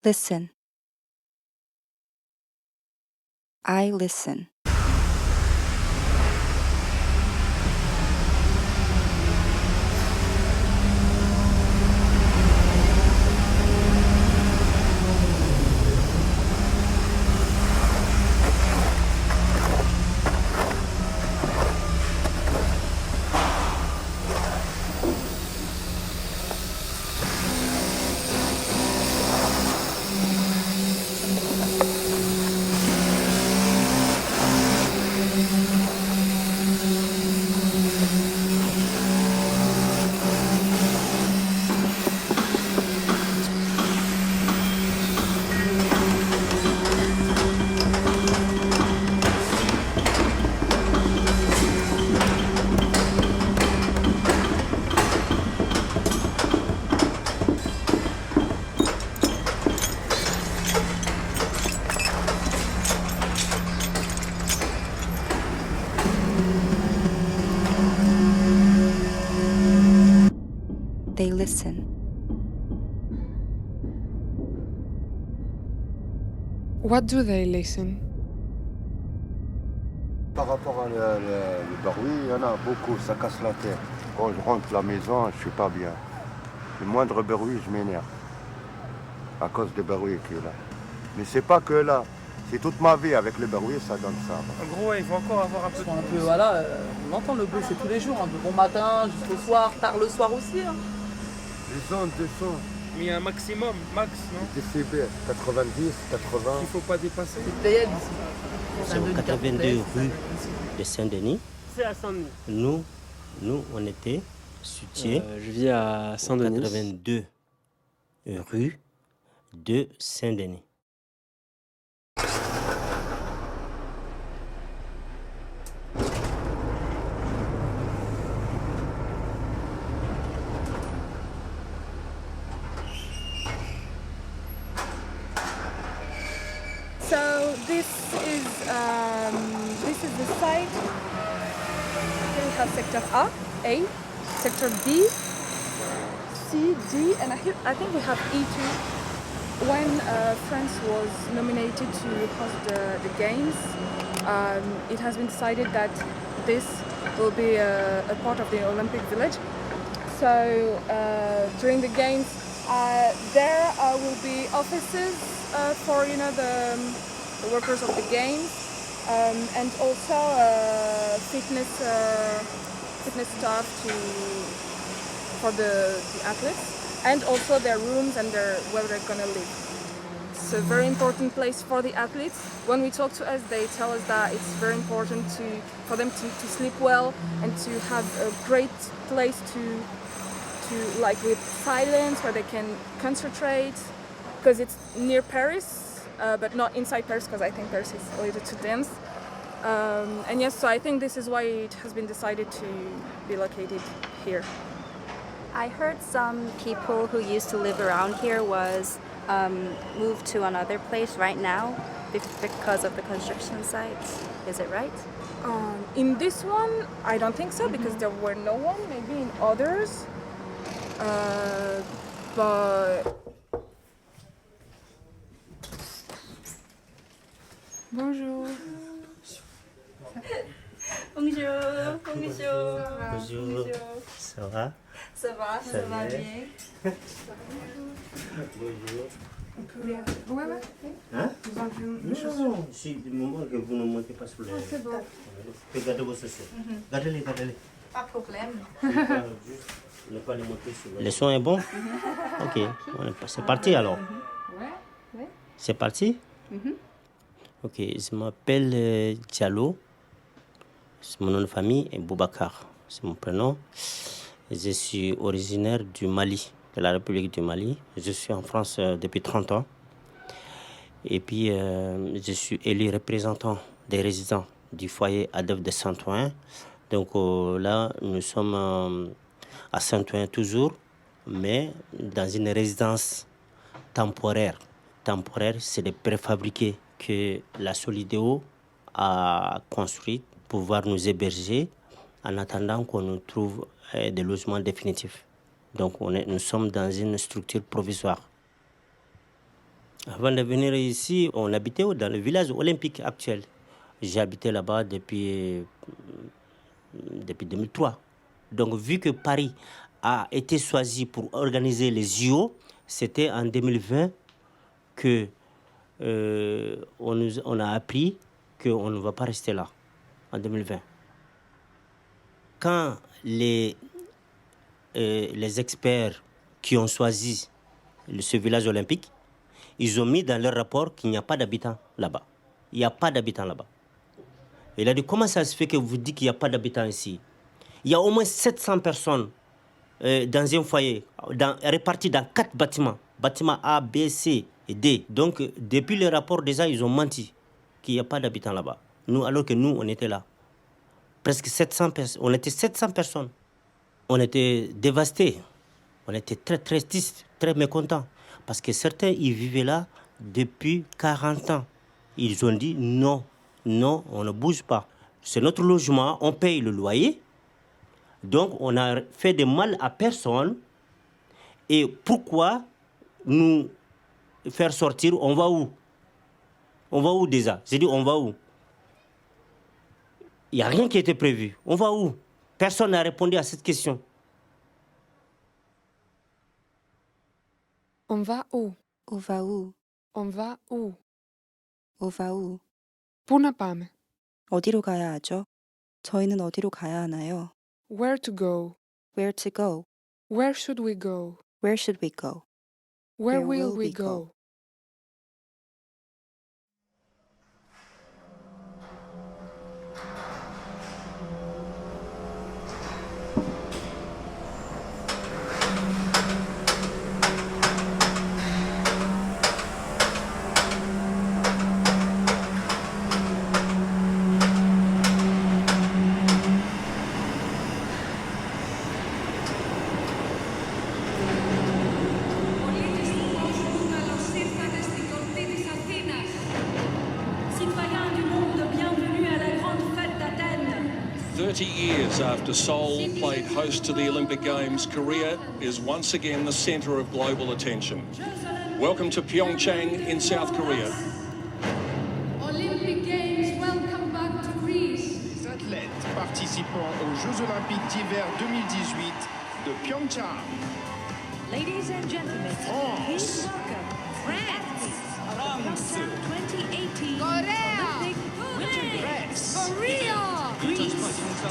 Listen. I listen. They listen. What do they listen? Par rapport à le bruit, il y en a beaucoup, ça casse la tête. Quand je rentre à la maison, je suis pas bien. Le moindre bruit, je m'énerve. À cause du bruit qui est là. Mais c'est pas que là. C'est toute ma vie avec le bruit, ça donne ça. En gros, il faut encore avoir un peu Voilà, on entend le bruit, c'est tous les jours, de bon matin jusqu'au soir, tard le soir aussi. Hein. Les ondes de son, Mais il y a un maximum, max, non décibels, 90, 80. Il faut pas dépasser. C'est payable ici. C'est au 82 rue de Saint-Denis. C'est à Saint-Denis. Nous, on était situés Je vis à Saint-Denis. 82 rue de Saint-Denis. So this is the site. Here we have sector A, sector B, C, D, and I think we have E2. When France was nominated to host the games, it has been decided that this will be a part of the Olympic Village. So during the games, there will be offices for the workers of the games, and also fitness staff for the athletes, and also their rooms and where they're gonna live. It's a very important place for the athletes. When we talk to us, they tell us that it's very important for them to sleep well and to have a great place to like with silence where they can concentrate, because it's near Paris, but not inside Paris, because I think Paris is a little too dense. And yes, so I think this is why it has been decided to be located here. I heard some people who used to live around here was moved to another place right now because of the construction sites. Is it right? In this one, I don't think so, because there were no one. Maybe in others. But Bonjour. Bonjour, bonjour. Bonjour. Ça va? Ça va bien. Bonjour. Ouais. Hein? Non, c'est du moment que vous ne montez pas sur les... C'est bon. Regardez vos chaussures. Gardez-les. Pas de problème. Ne pas les monter sur les... Le son est bon? Ok, c'est parti alors. Ouais. C'est parti? Ok, je m'appelle Diallo. Mon nom de famille est Boubacar. C'est mon prénom. Je suis originaire du Mali, de la République du Mali. Je suis en France depuis 30 ans. Et puis, je suis élu représentant des résidents du foyer ADEF de Saint-Ouen. Donc là, nous sommes à Saint-Ouen toujours, mais dans une résidence temporaire. Temporaire, c'est des préfabriqués que la Solidéo a construit pour pouvoir nous héberger en attendant qu'on nous trouve des logements définitifs. Donc nous sommes dans une structure provisoire. Avant de venir ici, on habitait dans le village olympique actuel. J'ai habité là-bas depuis 2003. Donc, vu que Paris a été choisi pour organiser les JO, c'était en 2020 que on a appris qu'on ne va pas rester là, en 2020. Quand les experts qui ont choisi ce village olympique, ils ont mis dans leur rapport qu'il n'y a pas d'habitants là-bas. Il n'y a pas d'habitants là-bas. Il a dit, comment ça se fait que vous dites qu'il n'y a pas d'habitants ici? Il y a au moins 700 personnes dans un foyer, réparties dans 4 bâtiments. Bâtiments A, B, C et D. Donc, depuis le rapport, déjà, ils ont menti qu'il n'y a pas d'habitants là-bas. Nous, alors que nous, on était là. Presque 700 personnes. On était 700 personnes. On était dévastés. On était très, très tristes, très mécontents. Parce que certains, ils vivaient là depuis 40 ans. Ils ont dit non, non, on ne bouge pas. C'est notre logement, on paye le loyer. Donc, on a fait de mal à personne. Et pourquoi nous faire sortir? On va où? On va où déjà? J'ai dit, on va où? Il n'y a rien qui était prévu. On va où? Personne n'a répondu à cette question. On va où? On va où? On va où? On va où? Πού να πάμε? 어디로 가야 하죠? 저희는 어디로 가야 하나요? Where to go? Where to go? Where should we go? Where should we go? Where Where will will we we go? go? Καλώς ήρθατε στην κορφή της Αθήνας. Citoyens du monde, bienvenue à la grande fête d'Athènes. 30 years after Seoul played host to the Olympic Games, Korea is once again the center of global attention. Welcome to Pyeongchang in South Korea. Olympic Games, welcome back to Greece. Les athlètes participant aux Jeux Olympiques d'hiver 2018 de Pyeongchang. Ladies and gentlemen, please welcome France. France 2018 Olympic Winter Games. Korea!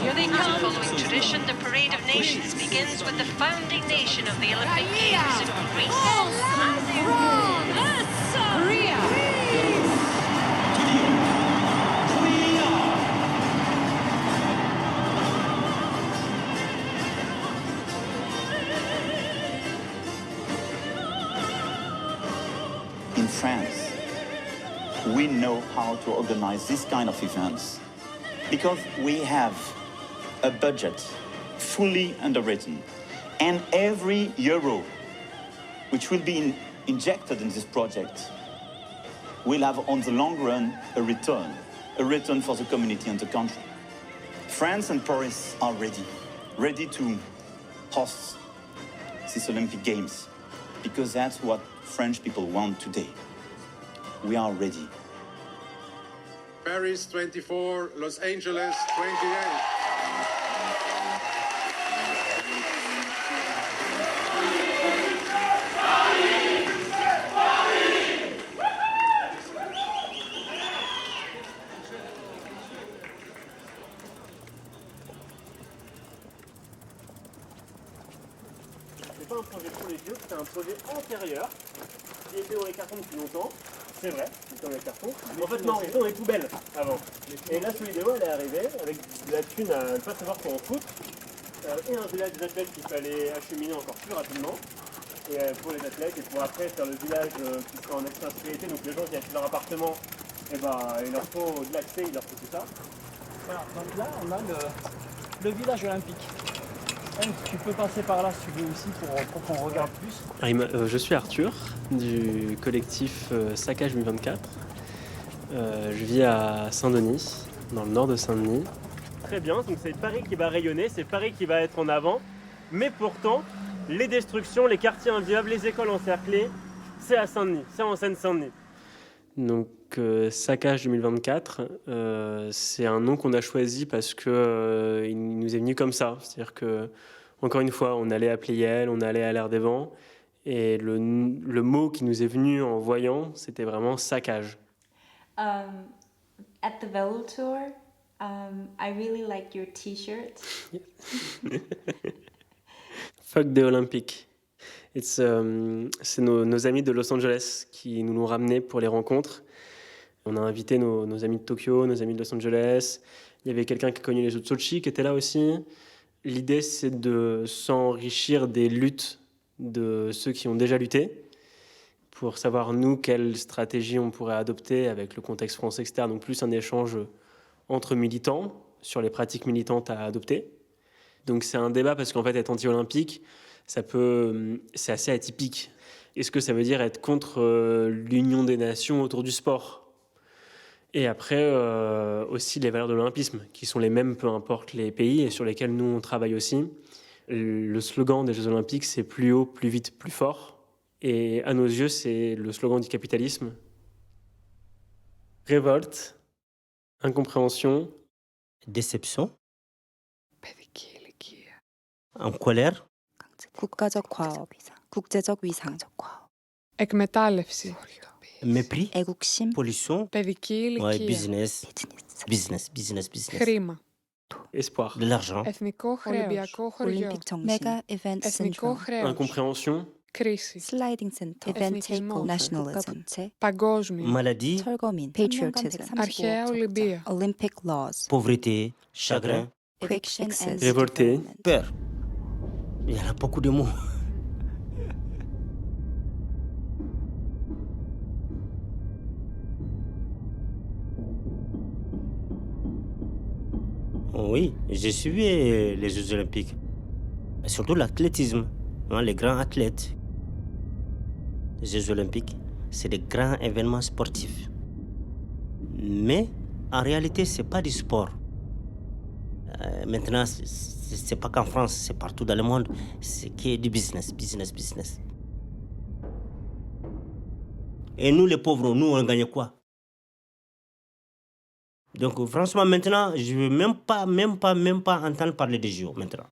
Here they come. Following tradition, the Parade of Nations begins with the founding nation of the Olympic Games, Greece. Korea! In France, we know how to organize this kind of events because we have a budget fully underwritten, and every euro which will be injected in this project will have on the long run a return for the community and the country. France and Paris are ready to host these Olympic Games because that's what French people want today. We are ready. Paris 24, Los Angeles 28. C'est pas un projet pour les vieux, c'est un projet antérieur qui était dans les cartons depuis longtemps. C'est vrai, c'était dans les cartons. En fait, non, c'était dans les poubelles avant. Et là, ce vidéo, elle est arrivée avec de la thune à ne pas savoir comment en foutre. Et un village des athlètes qu'il fallait acheminer encore plus rapidement. Et pour les athlètes, et pour après faire le village qui sera en extra-sécurité. Donc les gens qui achètent leur appartement, et il leur faut de l'accès, il leur faut tout ça. Voilà, donc là, on a le village olympique. Tu peux passer par là si tu veux aussi pour qu'on regarde plus. Je suis Arthur du collectif Saccage 1024. Je vis à Saint-Denis, dans le nord de Saint-Denis. Très bien, donc c'est Paris qui va rayonner, c'est Paris qui va être en avant. Mais pourtant, les destructions, les quartiers invivables, les écoles encerclées, c'est à Saint-Denis, c'est en Seine-Saint-Denis. Donc, Saccage 2024, c'est un nom qu'on a choisi parce que il nous est venu comme ça. C'est-à-dire que, encore une fois, on allait à Pleyel, on allait à l'Air des Vents, et le mot qui nous est venu en voyant, c'était vraiment saccage. At the Velo Tour, I really like your t-shirt. Fuck the Olympic. C'est nos amis de Los Angeles qui nous l'ont ramené pour les rencontres. On a invité nos amis de Tokyo, nos amis de Los Angeles. Il y avait quelqu'un qui a connu les Jeux de Sochi qui était là aussi. L'idée, c'est de s'enrichir des luttes de ceux qui ont déjà lutté pour savoir, nous, quelle stratégie on pourrait adopter avec le contexte français, etc. Donc plus un échange entre militants sur les pratiques militantes à adopter. Donc c'est un débat parce qu'en fait, être anti-olympique, c'est assez atypique. Est-ce que ça veut dire être contre l'union des nations autour du sport? Et après, aussi les valeurs de l'olympisme, qui sont les mêmes peu importe les pays et sur lesquels nous, on travaille aussi. Le slogan des Jeux Olympiques, c'est plus haut, plus vite, plus fort. Et à nos yeux, c'est le slogan du capitalisme. Révolte, incompréhension, déception, en colère, 국가적 과업, 국제적 위상, εκμετάλλευση, mépris, 애국심, pollution, παιδική ηλικία, business, χρήμα, espoir, de l'argent, εθνικό χρέος, Ολυμπιακό χωριό, Olympic 정신, mega event εθνικό syndrome, χρέος, incompréhension, κρίση, sliding center, event takeover, nationalism, παγκόσμιο, maladie, 철거민, patriotism, αρχαία Ολυμπία, Olympic laws, pauvreté, chagrin, friction and révolté, peur. Il y en a beaucoup de mots. Oui, j'ai suivi les Jeux Olympiques. Surtout l'athlétisme, les grands athlètes. Les Jeux Olympiques, c'est des grands événements sportifs. Mais en réalité, ce n'est pas du sport. Maintenant, c'est pas qu'en France, c'est partout dans le monde. C'est que du business. Et nous, les pauvres, nous, on gagne quoi? Donc, franchement, maintenant, je ne veux même pas entendre parler des JO, maintenant.